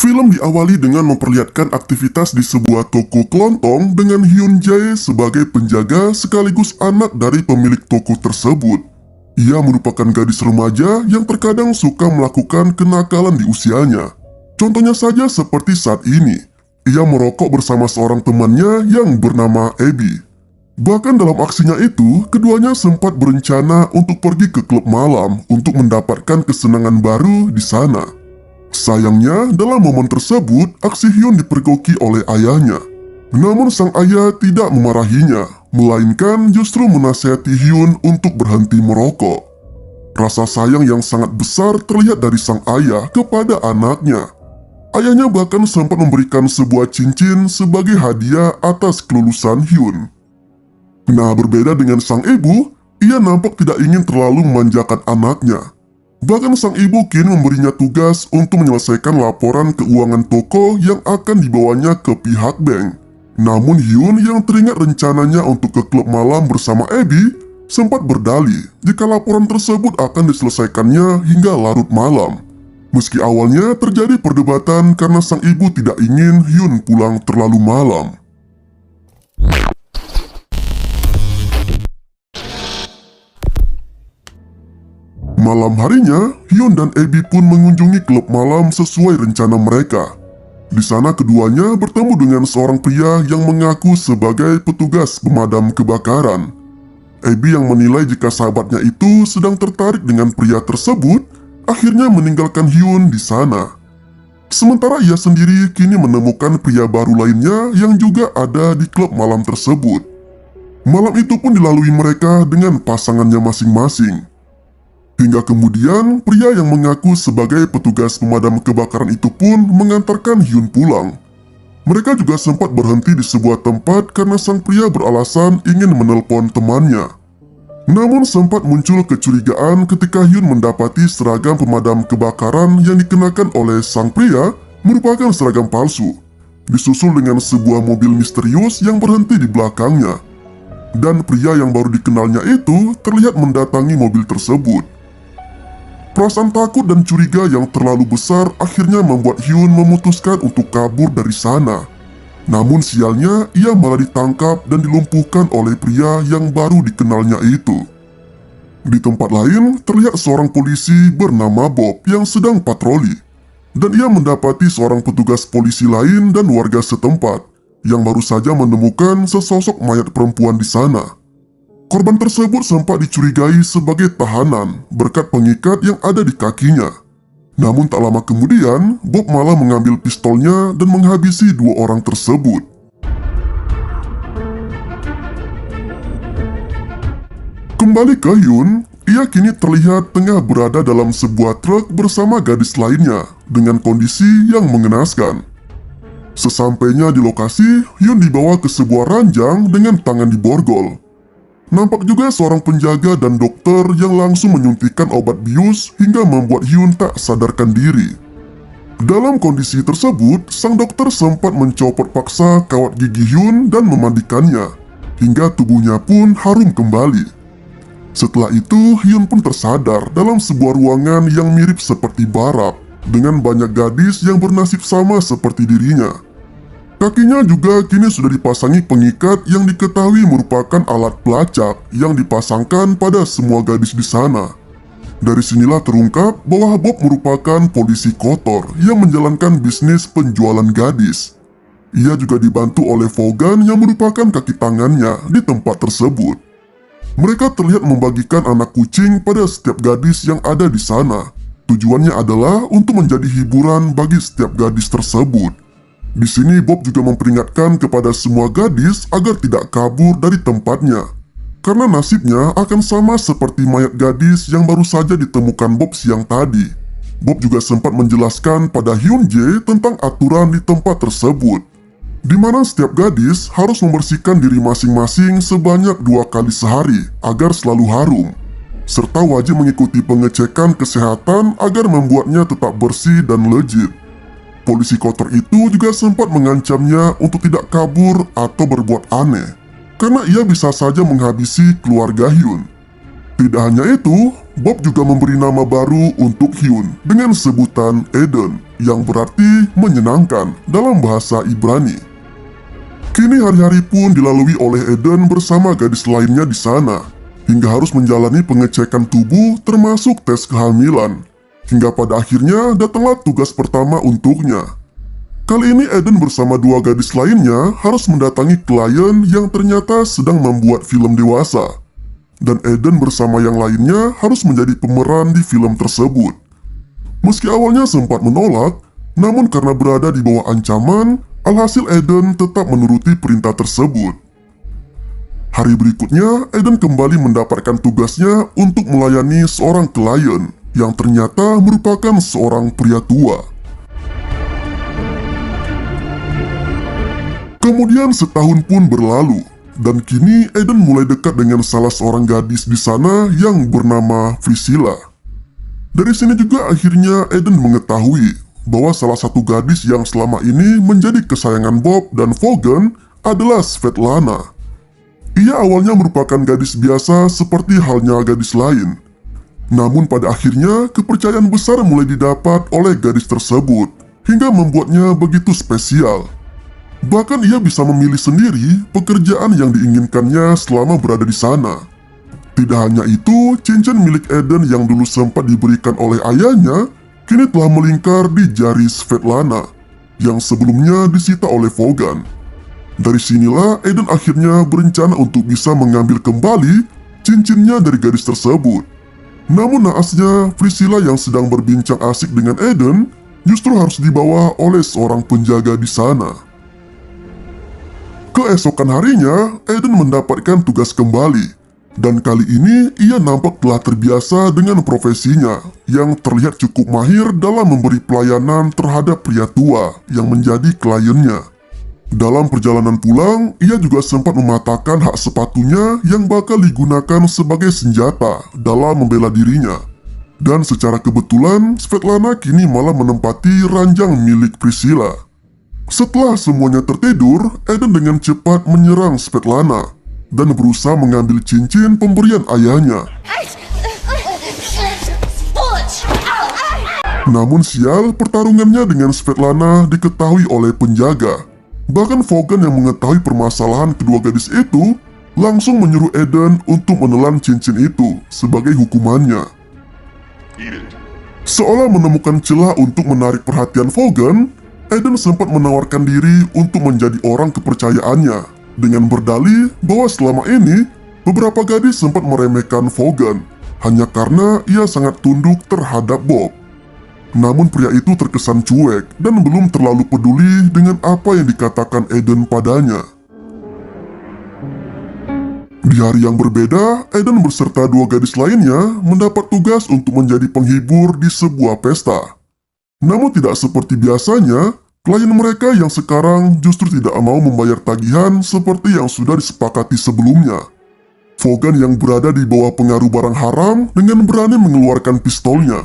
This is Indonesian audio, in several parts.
Film diawali dengan memperlihatkan aktivitas di sebuah toko kelontong dengan Hyun Jae sebagai penjaga sekaligus anak dari pemilik toko tersebut. Ia merupakan gadis remaja yang terkadang suka melakukan kenakalan di usianya. Contohnya saja seperti saat ini, ia merokok bersama seorang temannya yang bernama Abby. Bahkan dalam aksinya itu, keduanya sempat berencana untuk pergi ke klub malam untuk mendapatkan kesenangan baru di sana. Sayangnya, dalam momen tersebut, aksi Hyun dipergoki oleh ayahnya. Namun sang ayah tidak memarahinya, melainkan justru menasihati Hyun untuk berhenti merokok. Rasa sayang yang sangat besar terlihat dari sang ayah kepada anaknya. Ayahnya bahkan sempat memberikan sebuah cincin sebagai hadiah atas kelulusan Hyun. Nah, berbeda dengan sang ibu, ia nampak tidak ingin terlalu memanjakan anaknya. Bahkan sang ibu kini memberinya tugas untuk menyelesaikan laporan keuangan toko yang akan dibawanya ke pihak bank. Namun Hyun yang teringat rencananya untuk ke klub malam bersama Abby sempat berdalih jika laporan tersebut akan diselesaikannya hingga larut malam. Meski awalnya terjadi perdebatan karena sang ibu tidak ingin Hyun pulang terlalu malam. Malam harinya, Hyun dan Abby pun mengunjungi klub malam sesuai rencana mereka. Di sana keduanya bertemu dengan seorang pria yang mengaku sebagai petugas pemadam kebakaran. Abby yang menilai jika sahabatnya itu sedang tertarik dengan pria tersebut, akhirnya meninggalkan Hyun di sana. Sementara ia sendiri kini menemukan pria baru lainnya yang juga ada di klub malam tersebut. Malam itu pun dilalui mereka dengan pasangannya masing-masing. Hingga kemudian, pria yang mengaku sebagai petugas pemadam kebakaran itu pun mengantarkan Hyun pulang. Mereka juga sempat berhenti di sebuah tempat karena sang pria beralasan ingin menelpon temannya. Namun sempat muncul kecurigaan ketika Hyun mendapati seragam pemadam kebakaran yang dikenakan oleh sang pria merupakan seragam palsu, disusul dengan sebuah mobil misterius yang berhenti di belakangnya. Dan pria yang baru dikenalnya itu terlihat mendatangi mobil tersebut. Perasaan takut dan curiga yang terlalu besar akhirnya membuat Hyun memutuskan untuk kabur dari sana. Namun sialnya, ia malah ditangkap dan dilumpuhkan oleh pria yang baru dikenalnya itu. Di tempat lain, terlihat seorang polisi bernama Bob yang sedang patroli. Dan ia mendapati seorang petugas polisi lain dan warga setempat yang baru saja menemukan sesosok mayat perempuan di sana. Korban tersebut sempat dicurigai sebagai tahanan berkat pengikat yang ada di kakinya. Namun tak lama kemudian, Bob malah mengambil pistolnya dan menghabisi dua orang tersebut. Kembali ke Hyun, ia kini terlihat tengah berada dalam sebuah truk bersama gadis lainnya dengan kondisi yang mengenaskan. Sesampainya di lokasi, Hyun dibawa ke sebuah ranjang dengan tangan diborgol. Nampak juga seorang penjaga dan dokter yang langsung menyuntikkan obat bius hingga membuat Hyun tak sadarkan diri. Dalam kondisi tersebut, sang dokter sempat mencopot paksa kawat gigi Hyun dan memandikannya, hingga tubuhnya pun harum kembali. Setelah itu, Hyun pun tersadar dalam sebuah ruangan yang mirip seperti barak, dengan banyak gadis yang bernasib sama seperti dirinya. Kakinya juga kini sudah dipasangi pengikat yang diketahui merupakan alat pelacak yang dipasangkan pada semua gadis di sana. Dari sinilah terungkap bahwa Bob merupakan polisi kotor yang menjalankan bisnis penjualan gadis. Ia juga dibantu oleh Vaughan yang merupakan kaki tangannya di tempat tersebut. Mereka terlihat membagikan anak kucing pada setiap gadis yang ada di sana. Tujuannya adalah untuk menjadi hiburan bagi setiap gadis tersebut. Di sini Bob juga memperingatkan kepada semua gadis agar tidak kabur dari tempatnya. Karena nasibnya akan sama seperti mayat gadis yang baru saja ditemukan Bob siang tadi. Bob juga sempat menjelaskan pada Hyun Jae tentang aturan di tempat tersebut, di mana setiap gadis harus membersihkan diri masing-masing sebanyak 2 kali sehari agar selalu harum, serta wajib mengikuti pengecekan kesehatan agar membuatnya tetap bersih dan legit. Polisi kotor itu juga sempat mengancamnya untuk tidak kabur atau berbuat aneh, karena ia bisa saja menghabisi keluarga Hyun. Tidak hanya itu, Bob juga memberi nama baru untuk Hyun dengan sebutan Eden. yang berarti menyenangkan dalam bahasa Ibrani. Kini hari-hari pun dilalui oleh Eden bersama gadis lainnya di sana, hingga harus menjalani pengecekan tubuh termasuk tes kehamilan. Hingga pada akhirnya datanglah tugas pertama untuknya. Kali ini Eden bersama dua gadis lainnya harus mendatangi klien yang ternyata sedang membuat film dewasa. Dan Eden bersama yang lainnya harus menjadi pemeran di film tersebut. Meski awalnya sempat menolak, namun karena berada di bawah ancaman, alhasil Eden tetap menuruti perintah tersebut. Hari berikutnya, Eden kembali mendapatkan tugasnya untuk melayani seorang klien yang ternyata merupakan seorang pria tua. Kemudian setahun pun berlalu, dan kini Eden mulai dekat dengan salah seorang gadis di sana yang bernama Priscilla. Dari sini juga akhirnya Eden mengetahui bahwa salah satu gadis yang selama ini menjadi kesayangan Bob dan Vaughan adalah Svetlana. Ia awalnya merupakan gadis biasa seperti halnya gadis lain. Namun pada akhirnya kepercayaan besar mulai didapat oleh gadis tersebut hingga membuatnya begitu spesial. Bahkan ia bisa memilih sendiri pekerjaan yang diinginkannya selama berada di sana. Tidak hanya itu, cincin milik Eden yang dulu sempat diberikan oleh ayahnya kini telah melingkar di jari Svetlana yang sebelumnya disita oleh Vaughan. Dari sinilah Eden akhirnya berencana untuk bisa mengambil kembali cincinnya dari gadis tersebut. Namun naasnya Priscilla yang sedang berbincang asik dengan Eden justru harus dibawa oleh seorang penjaga di sana. Keesokan harinya, Eden mendapatkan tugas kembali. Dan kali ini ia nampak telah terbiasa dengan profesinya yang terlihat cukup mahir dalam memberi pelayanan terhadap pria tua yang menjadi kliennya. Dalam perjalanan pulang, ia juga sempat mematahkan hak sepatunya yang bakal digunakan sebagai senjata dalam membela dirinya. Dan secara kebetulan, Svetlana kini malah menempati ranjang milik Priscilla. Setelah semuanya tertidur, Eden dengan cepat menyerang Svetlana dan berusaha mengambil cincin pemberian ayahnya. Namun sial, pertarungannya dengan Svetlana diketahui oleh penjaga. Bahkan Vaughan yang mengetahui permasalahan kedua gadis itu langsung menyuruh Eden untuk menelan cincin itu sebagai hukumannya. Seolah menemukan celah untuk menarik perhatian Vaughan, Eden sempat menawarkan diri untuk menjadi orang kepercayaannya dengan berdalih bahwa selama ini beberapa gadis sempat meremehkan Vaughan hanya karena ia sangat tunduk terhadap Bob. Namun pria itu terkesan cuek dan belum terlalu peduli dengan apa yang dikatakan Eden padanya. Di hari yang berbeda, Eden beserta dua gadis lainnya mendapat tugas untuk menjadi penghibur di sebuah pesta. Namun tidak seperti biasanya, klien mereka yang sekarang justru tidak mau membayar tagihan seperti yang sudah disepakati sebelumnya. Vaughan yang berada di bawah pengaruh barang haram dengan berani mengeluarkan pistolnya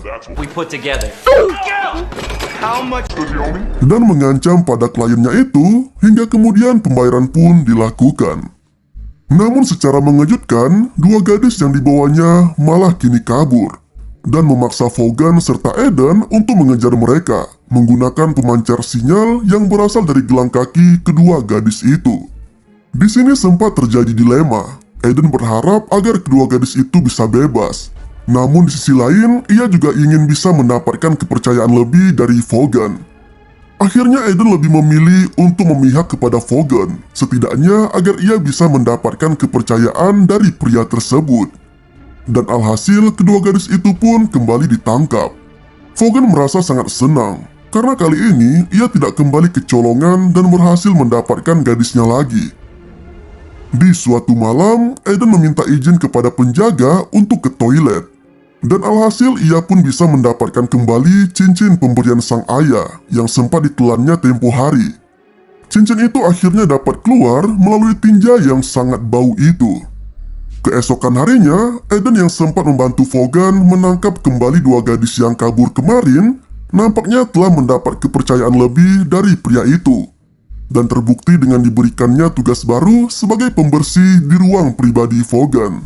dan mengancam pada kliennya itu hingga kemudian pembayaran pun dilakukan. Namun secara mengejutkan, dua gadis yang dibawanya malah kini kabur dan memaksa Vaughan serta Eden untuk mengejar mereka menggunakan pemancar sinyal yang berasal dari gelang kaki kedua gadis itu. Di sini sempat terjadi dilema. Eden berharap agar kedua gadis itu bisa bebas. Namun di sisi lain, ia juga ingin bisa mendapatkan kepercayaan lebih dari Vaughan. Akhirnya Eden lebih memilih untuk memihak kepada Vaughan, setidaknya agar ia bisa mendapatkan kepercayaan dari pria tersebut. Dan alhasil kedua gadis itu pun kembali ditangkap. Vaughan merasa sangat senang karena kali ini ia tidak kembali kecolongan dan berhasil mendapatkan gadisnya lagi. Di suatu malam, Eden meminta izin kepada penjaga untuk ke toilet. Dan alhasil ia pun bisa mendapatkan kembali cincin pemberian sang ayah yang sempat ditelannya tempo hari. Cincin itu akhirnya dapat keluar melalui tinja yang sangat bau itu. Keesokan harinya, Eden yang sempat membantu Vaughan menangkap kembali dua gadis yang kabur kemarin, nampaknya telah mendapat kepercayaan lebih dari pria itu. Dan terbukti dengan diberikannya tugas baru sebagai pembersih di ruang pribadi Vaughan.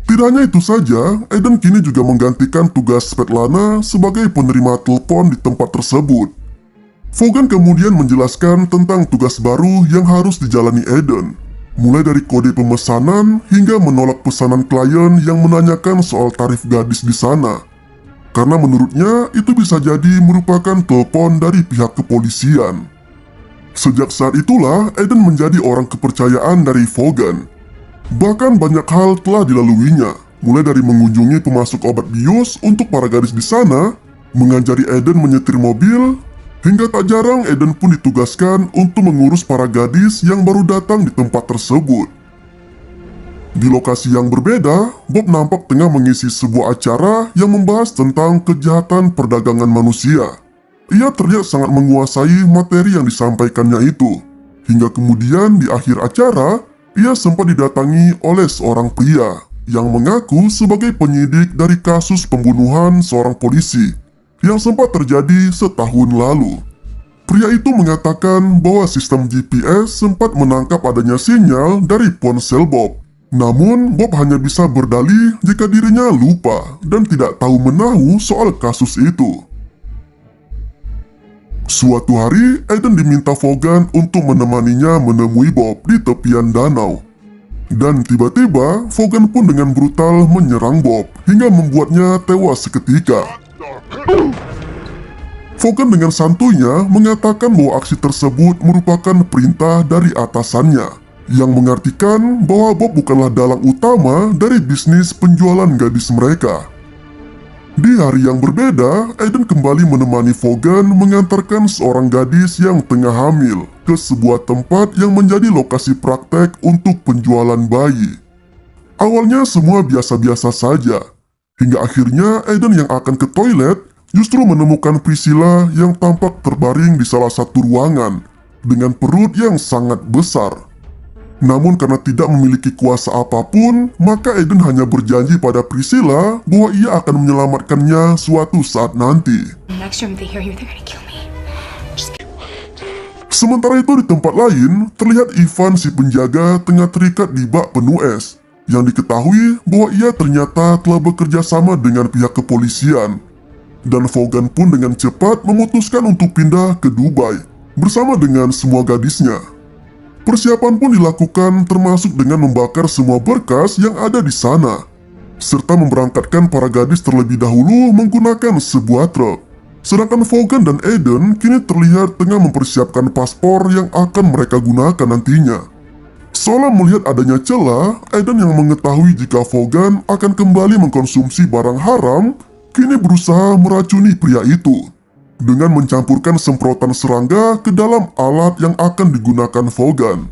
Tidak hanya itu saja, Eden kini juga menggantikan tugas Svetlana sebagai penerima telepon di tempat tersebut. Vaughan kemudian menjelaskan tentang tugas baru yang harus dijalani Eden, mulai dari kode pemesanan hingga menolak pesanan klien yang menanyakan soal tarif gadis di sana. Karena menurutnya itu bisa jadi merupakan telepon dari pihak kepolisian. Sejak saat itulah Eden menjadi orang kepercayaan dari Vaughan. Bahkan banyak hal telah dilaluinya, mulai dari mengunjungi pemasok obat bius untuk para gadis di sana, mengajari Eden menyetir mobil, hingga tak jarang Eden pun ditugaskan untuk mengurus para gadis yang baru datang di tempat tersebut. Di lokasi yang berbeda, Bob nampak tengah mengisi sebuah acara yang membahas tentang kejahatan perdagangan manusia. Ia terlihat sangat menguasai materi yang disampaikannya itu. Hingga kemudian di akhir acara, ia sempat didatangi oleh seorang pria yang mengaku sebagai penyidik dari kasus pembunuhan seorang polisi yang sempat terjadi setahun lalu. Pria itu mengatakan bahwa sistem GPS sempat menangkap adanya sinyal dari ponsel Bob. Namun, Bob hanya bisa berdalih jika dirinya lupa dan tidak tahu menahu soal kasus itu. Suatu hari, Eden diminta Vaughan untuk menemaninya menemui Bob di tepian danau. Dan tiba-tiba, Vaughan pun dengan brutal menyerang Bob hingga membuatnya tewas seketika. Vaughan dengan santuinya mengatakan bahwa aksi tersebut merupakan perintah dari atasannya, yang mengartikan bahwa Bob bukanlah dalang utama dari bisnis penjualan gadis mereka. Di hari yang berbeda, Eden kembali menemani Vaughan mengantarkan seorang gadis yang tengah hamil ke sebuah tempat yang menjadi lokasi praktek untuk penjualan bayi. Awalnya semua biasa-biasa saja, hingga akhirnya Eden yang akan ke toilet justru menemukan Priscilla yang tampak terbaring di salah satu ruangan dengan perut yang sangat besar. Namun karena tidak memiliki kuasa apapun, maka Eden hanya berjanji pada Priscilla bahwa ia akan menyelamatkannya suatu saat nanti. Sementara itu di tempat lain, terlihat Ivan si penjaga tengah terikat di bak penuh es, yang diketahui bahwa ia ternyata telah bekerja sama dengan pihak kepolisian. Dan Vaughan pun dengan cepat memutuskan untuk pindah ke Dubai bersama dengan semua gadisnya. Persiapan pun dilakukan termasuk dengan membakar semua berkas yang ada di sana, serta memberangkatkan para gadis terlebih dahulu menggunakan sebuah truk. Sedangkan Vaughan dan Eden kini terlihat tengah mempersiapkan paspor yang akan mereka gunakan nantinya. Seolah melihat adanya celah, Eden yang mengetahui jika Vaughan akan kembali mengkonsumsi barang haram, kini berusaha meracuni pria itu dengan mencampurkan semprotan serangga ke dalam alat yang akan digunakan Vaughan.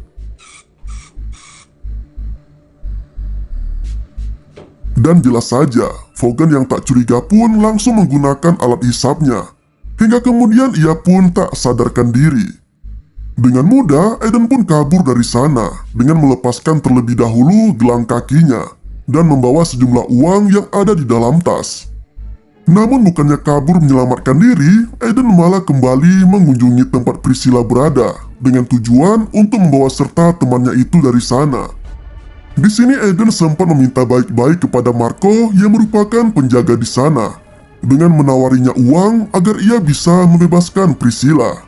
Dan jelas saja, Vaughan yang tak curiga pun langsung menggunakan alat hisapnya, hingga kemudian ia pun tak sadarkan diri. Dengan mudah, Eden pun kabur dari sana dengan melepaskan terlebih dahulu gelang kakinya dan membawa sejumlah uang yang ada di dalam tas. Namun bukannya kabur menyelamatkan diri, Eden malah kembali mengunjungi tempat Priscilla berada dengan tujuan untuk membawa serta temannya itu dari sana. Di sini Eden sempat meminta baik-baik kepada Marco yang merupakan penjaga di sana dengan menawarinya uang agar ia bisa membebaskan Priscilla.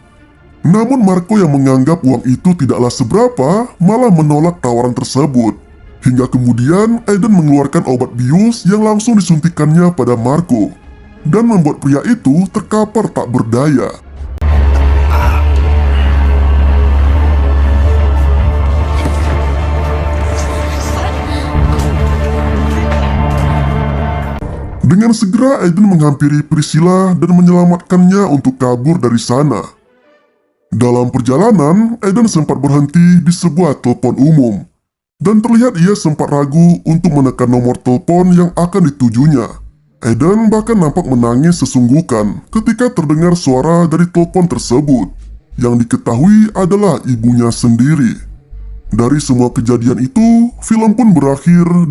Namun Marco yang menganggap uang itu tidaklah seberapa malah menolak tawaran tersebut. Hingga kemudian Eden mengeluarkan obat bius yang langsung disuntikannya pada Marco dan membuat pria itu terkapar tak berdaya. Dengan segera Eden menghampiri Priscilla dan menyelamatkannya untuk kabur dari sana. Dalam perjalanan, Eden sempat berhenti di sebuah telepon umum, dan terlihat ia sempat ragu untuk menekan nomor telepon yang akan ditujunya. Eden bahkan nampak menangis sesungguhkan ketika terdengar suara dari telepon tersebut, yang diketahui adalah ibunya sendiri. Dari semua kejadian itu, film pun berakhir